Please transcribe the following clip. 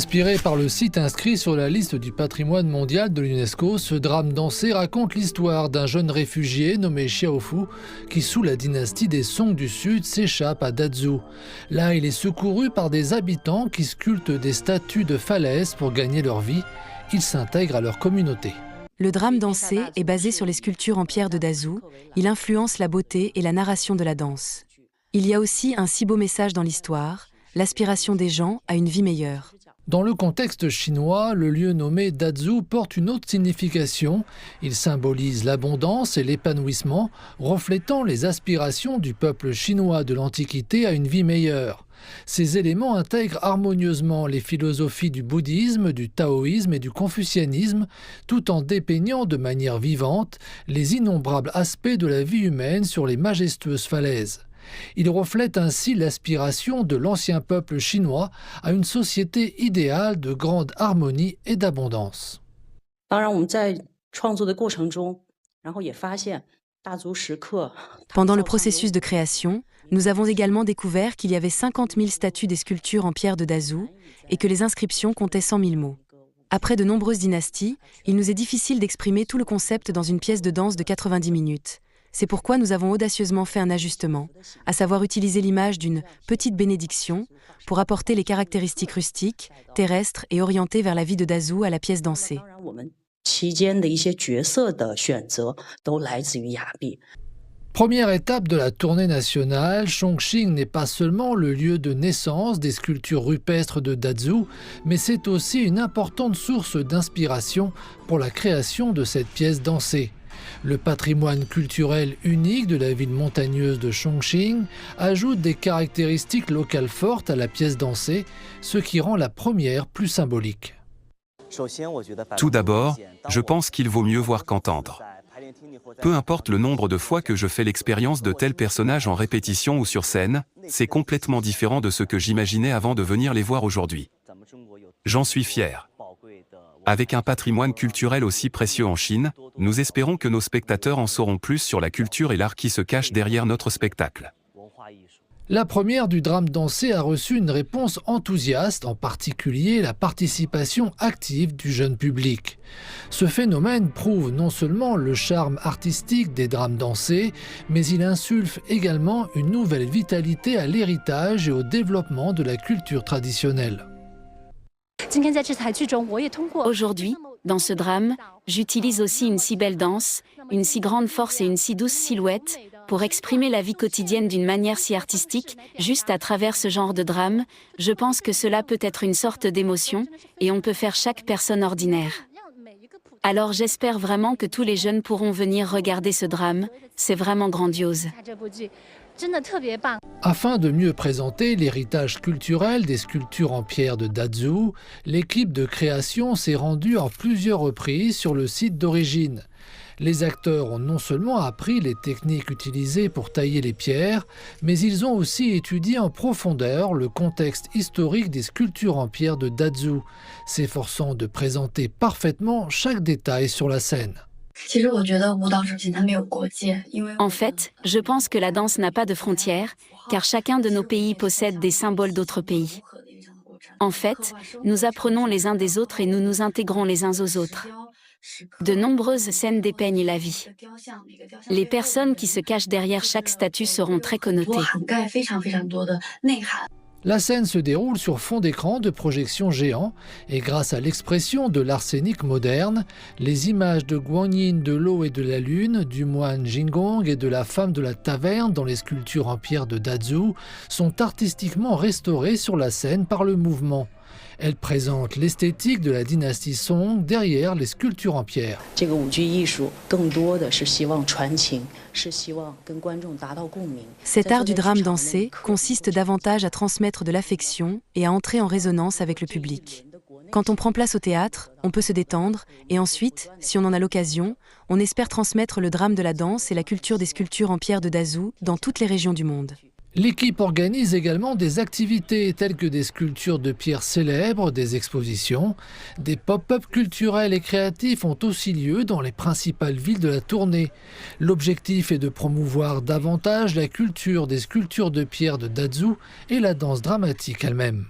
Inspiré par le site inscrit sur la liste du patrimoine mondial de l'UNESCO, ce drame dansé raconte l'histoire d'un jeune réfugié nommé Xiaofu qui, sous la dynastie des Song du Sud, s'échappe à Dazhou. Là, il est secouru par des habitants qui sculptent des statues de falaises pour gagner leur vie. Il s'intègre à leur communauté. Le drame dansé est basé sur les sculptures en pierre de Dazhou. Il influence la beauté et la narration de la danse. Il y a aussi un si beau message dans l'histoire, l'aspiration des gens à une vie meilleure. Dans le contexte chinois, le lieu nommé Dazhou porte une autre signification. Il symbolise l'abondance et l'épanouissement, reflétant les aspirations du peuple chinois de l'Antiquité à une vie meilleure. Ces éléments intègrent harmonieusement les philosophies du bouddhisme, du taoïsme et du confucianisme, tout en dépeignant de manière vivante les innombrables aspects de la vie humaine sur les majestueuses falaises. Il reflète ainsi l'aspiration de l'ancien peuple chinois à une société idéale de grande harmonie et d'abondance. Pendant le processus de création, nous avons également découvert qu'il y avait 50 000 statues des sculptures en pierre de Dazhou et que les inscriptions comptaient 100 000 mots. Après de nombreuses dynasties, il nous est difficile d'exprimer tout le concept dans une pièce de danse de 90 minutes. C'est pourquoi nous avons audacieusement fait un ajustement, à savoir utiliser l'image d'une petite bénédiction pour apporter les caractéristiques rustiques, terrestres et orientées vers la vie de Dazhou à la pièce dansée. Première étape de la tournée nationale, Chongqing n'est pas seulement le lieu de naissance des sculptures rupestres de Dazhou, mais c'est aussi une importante source d'inspiration pour la création de cette pièce dansée. Le patrimoine culturel unique de la ville montagneuse de Chongqing ajoute des caractéristiques locales fortes à la pièce dansée, ce qui rend la première plus symbolique. Tout d'abord, je pense qu'il vaut mieux voir qu'entendre. Peu importe le nombre de fois que je fais l'expérience de tels personnages en répétition ou sur scène, c'est complètement différent de ce que j'imaginais avant de venir les voir aujourd'hui. J'en suis fier. Avec un patrimoine culturel aussi précieux en Chine, nous espérons que nos spectateurs en sauront plus sur la culture et l'art qui se cachent derrière notre spectacle. La première du drame dansé a reçu une réponse enthousiaste, en particulier la participation active du jeune public. Ce phénomène prouve non seulement le charme artistique des drames dansés, mais il insuffle également une nouvelle vitalité à l'héritage et au développement de la culture traditionnelle. Aujourd'hui, dans ce drame, j'utilise aussi une si belle danse, une si grande force et une si douce silhouette pour exprimer la vie quotidienne d'une manière si artistique, juste à travers ce genre de drame. Je pense que cela peut être une sorte d'émotion, et on peut faire chaque personne ordinaire. Alors j'espère vraiment que tous les jeunes pourront venir regarder ce drame, c'est vraiment grandiose. Afin de mieux présenter l'héritage culturel des sculptures en pierre de Dazhou, l'équipe de création s'est rendue en plusieurs reprises sur le site d'origine. Les acteurs ont non seulement appris les techniques utilisées pour tailler les pierres, mais ils ont aussi étudié en profondeur le contexte historique des sculptures en pierre de Dazhou, s'efforçant de présenter parfaitement chaque détail sur la scène. En fait, je pense que la danse n'a pas de frontières, car chacun de nos pays possède des symboles d'autres pays. En fait, nous apprenons les uns des autres et nous nous intégrons les uns aux autres. De nombreuses scènes dépeignent la vie. Les personnes qui se cachent derrière chaque statue seront très connotées. La scène se déroule sur fond d'écran de projection géant et grâce à l'expression de l'arsenic moderne, les images de Guanyin, de l'eau et de la lune, du moine Jingong et de la femme de la taverne dans les sculptures en pierre de Dazhou sont artistiquement restaurées sur la scène par le mouvement. Elles présentent l'esthétique de la dynastie Song derrière les sculptures en pierre. Cet art du drame dansé consiste davantage à transmettre de l'affection et à entrer en résonance avec le public. Quand on prend place au théâtre, on peut se détendre et ensuite, si on en a l'occasion, on espère transmettre le drame de la danse et la culture des sculptures en pierre de Dazhou dans toutes les régions du monde. L'équipe organise également des activités telles que des sculptures de pierres célèbres, des expositions. Des pop-up culturels et créatifs ont aussi lieu dans les principales villes de la tournée. L'objectif est de promouvoir davantage la culture des sculptures de pierre de Dazhou et la danse dramatique elle-même.